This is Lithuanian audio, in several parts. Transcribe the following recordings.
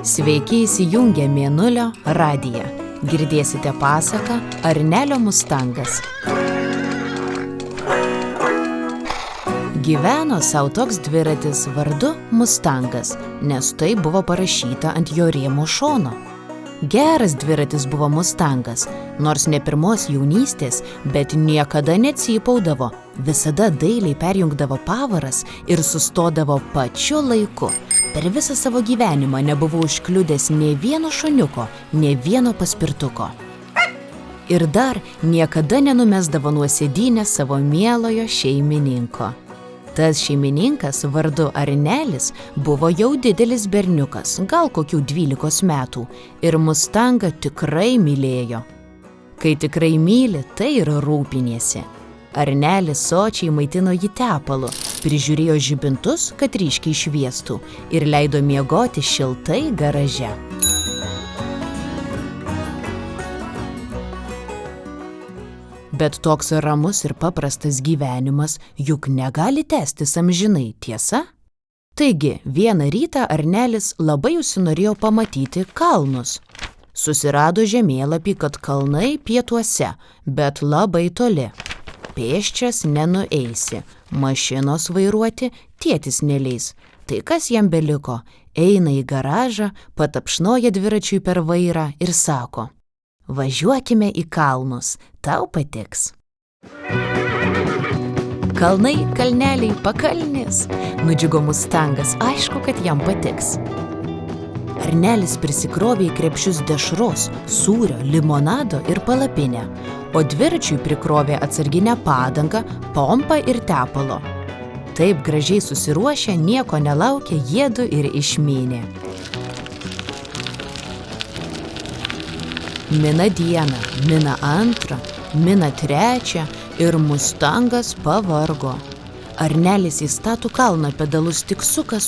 Sveiki įsijungę Mėnulio radiją. Girdėsite pasaką Arnelio mustangas. Gyveno sau toks dviratis vardu Mustangas, nes tai buvo parašyta ant jo rėmo šono. Geras dviratis buvo Mustangas, nors ne pirmos jaunystės, bet niekada necypaudavo, visada dailiai perjungdavo pavaras ir sustodavo pačiu laiku. Per visą savo gyvenimą nebuvo užkliudęs nė vieno šuniuko, nė vieno paspirtuko. Ir dar niekada nenumesdavo nuo sėdynės savo mielojo šeimininko. Tas šeimininkas vardu Arnelis buvo jau didelis berniukas, gal kokių 12 metų, ir Mustangą tikrai mylėjo. Kai tikrai myli, tai ir rūpiniesi. Arnelis sočiai maitino jį tepalu, prižiūrėjo žibintus, kad ryškiai šviestų, ir leido miegoti šiltai garaže. Bet toks ramus ir paprastas gyvenimas juk negali tęstis amžinai, tiesa? Taigi, vieną rytą Arnelis labai užsinorėjo pamatyti kalnus. Susirado žemėlapį, kad kalnai pietuose, bet labai toli. Pėsčias nenueisi, mašinos vairuoti tėtis neleis. Tai kas jam beliko? Eina į garažą, patapšnoja dviračiui per vairą ir sako: važiuokime į kalnus, tau patiks. Kalnai, kalneliai, pakalnės, nudžiugo Mustangas, aišku, kad jam patiks. Arnelis prisikrovė į krepšius dešros, sūrio, limonado ir palapinę, o dviračiui prikrovė atsarginę padangą, pompą ir tepalo. Taip gražiai susiruošę, nieko nelaukę, jiedu ir išmynė. Mina dieną, mina antrą, mina trečią ir Mustangas pavargo. Arnelis į statų kalną pedalus tik suka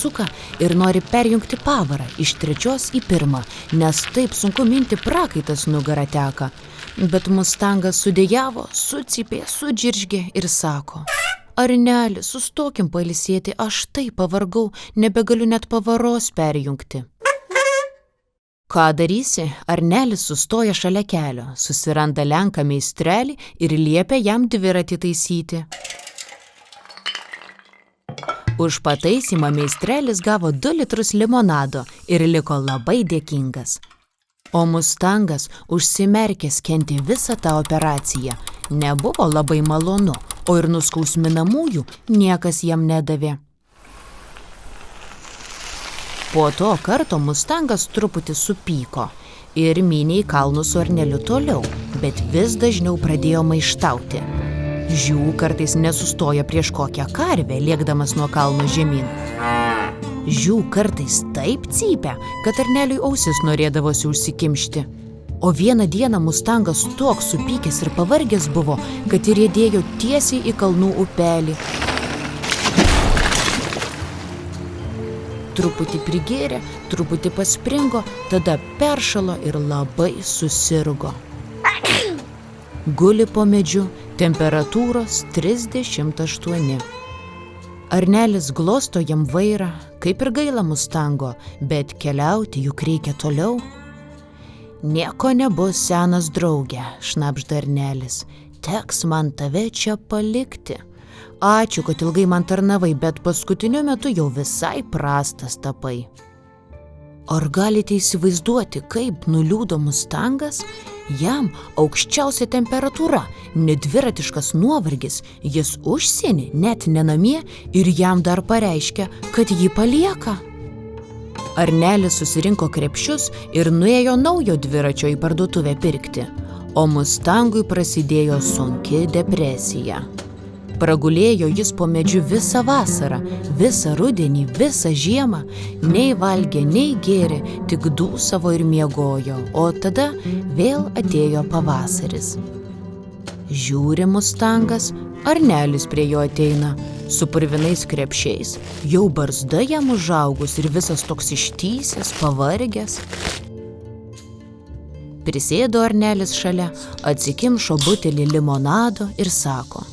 ir nori perjungti pavarą iš trečios į pirmą, nes taip sunku minti, prakaitas nugarą teka. Bet Mustangas sudejavo, sucypė, sudžiržgė ir sako: Arneli, sustokim pailsėti, aš taip pavargau, nebegaliu net pavaros perjungti. Ką darysi? Arnelis sustoja šalia kelio, susiranda lenką meistrelį ir liepia jam dviratį taisyti. Už pataisymą meistrelis gavo 2 litrus limonado ir liko labai dėkingas. O Mustangas užsimerkęs kentė visą tą operaciją. Nebuvo labai malonu, o ir nuskausminamųjų niekas jam nedavė. Po to karto Mustangas truputį supyko ir mynė į kalnus su Arneliu toliau, bet vis dažniau pradėjo maištauti. Žiū kartais nesustoja prieš kokią karvę, lėkdamas nuo kalno žemyn. Žiū kartais taip cypia, kad Arneliui ausis norėdavosi užsikimšti. O vieną dieną Mustangas toks supykęs ir pavargęs buvo, kad įriedėjo tiesiai į kalnų upelį. Truputį prigėrė, truputį paspringo, tada peršalo ir labai susirgo. Guli po medžiu, temperatūros 38. Arnelis glosto jam vairą, kaip ir gaila Mustango, bet keliauti juk reikia toliau. Nieko nebus, senas drauge, šnabžda Arnelis, teks man tave čia palikti. Ačiū, kad ilgai man tarnavai, bet paskutiniu metu jau visai prastas tapai. Ar galite įsivaizduoti, kaip nuliūdo Mustangas? Jam aukščiausia temperatūra, nedviratiškas nuovargis, jis užsieny, net ne namie, ir jam dar pareiškia, kad jį palieka. Arnelis susirinko krepšius ir nuėjo naujo dviračio į parduotuvę pirkti, o Mustangui prasidėjo sunki depresija. Pragulėjo jis po medžiu visą vasarą, visą rudenį, visą žiemą, nei valgė, nei gėrė, tik dūsavo ir miegojo, o tada vėl atėjo pavasaris. Žiūri Mustangas, Arnelis prie jo ateina, su purvinais krepšiais, jau barzda jam užaugus ir visas toks ištysęs, pavargęs. Prisėdo Arnelis šalia, atsikimšo butelį limonado ir sako: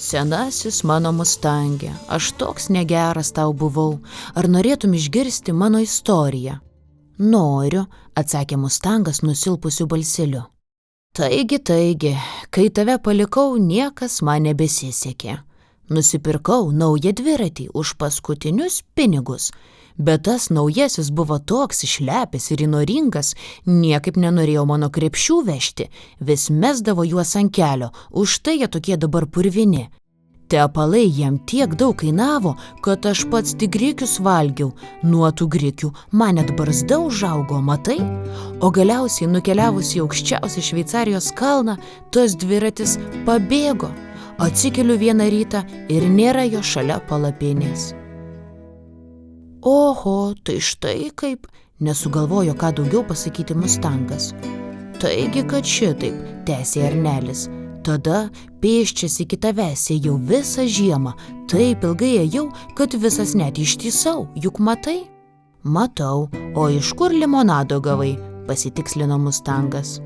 Senasis mano Mustangė, aš toks negeras tau buvau, ar norėtum išgirsti mano istoriją? Noriu, atsakė Mustangas nusilpusiu balseliu. Taigi, kai tave palikau, niekas man nebesisekė. Nusipirkau naują dviratį už paskutinius pinigus, bet tas naujasis buvo toks išlepęs ir įnoringas, niekaip nenorėjo mano krepšių vežti, vis mesdavo juos ant kelio, už tai jie tokie dabar purvini. Tepalai jam tiek daug kainavo, kad aš pats tik grikius valgiau. Nuo tų grikių man net barzda užaugo, matai? O galiausiai nukeliavus į aukščiausią Šveicarijos kalną, tas dviratis pabėgo. Atsikeliu vieną rytą ir nėra jo šalia palapinės. Oho, tai štai kaip, nesugalvojo ką daugiau pasakyti Mustangas. Taigi, kad šitaip, tęsė Arnelis. Tada pėsčias iki tavęs ėjau visą žiemą, taip ilgai ėjau, kad visas net ištįsau, juk matai? Matau, o iš kur limonado gavai, pasitikslino Mustangas.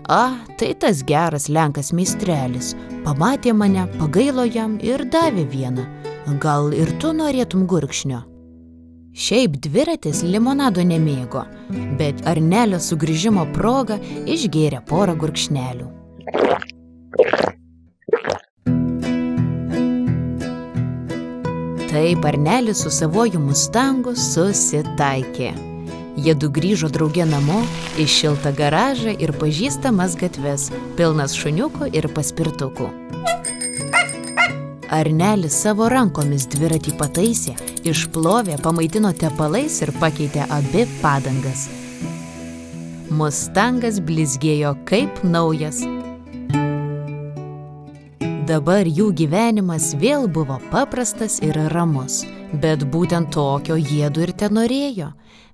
Tai tas geras lenkas meistrelis, pamatė mane, pagailo jam ir davė vieną. Gal ir tu norėtum gurkšnio? Šiaip dviratis limonado nemėgo, bet Arnelio sugrįžimo proga išgėrė porą gurkšnelių. Taip Arnelis su savuoju Mustangu susitaikė. Jiedu grįžo drauge namo į šiltą garažą ir pažįstamas gatves, pilnas šuniukų ir paspirtukų. Arnelis savo rankomis dviratį pataisė, išplovė, pamaitino tepalais ir pakeitė abi padangas. Mustangas blizgėjo kaip naujas. Dabar jų gyvenimas vėl buvo paprastas ir ramus, bet būtent tokio jiedu ir tenorėjo,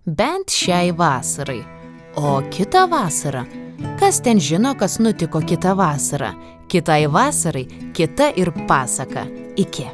bent šiai vasarai. O kitą vasarą? Kas ten žino, kas nutiko kitą vasarą? Kitai vasarai kita ir pasaka. Iki.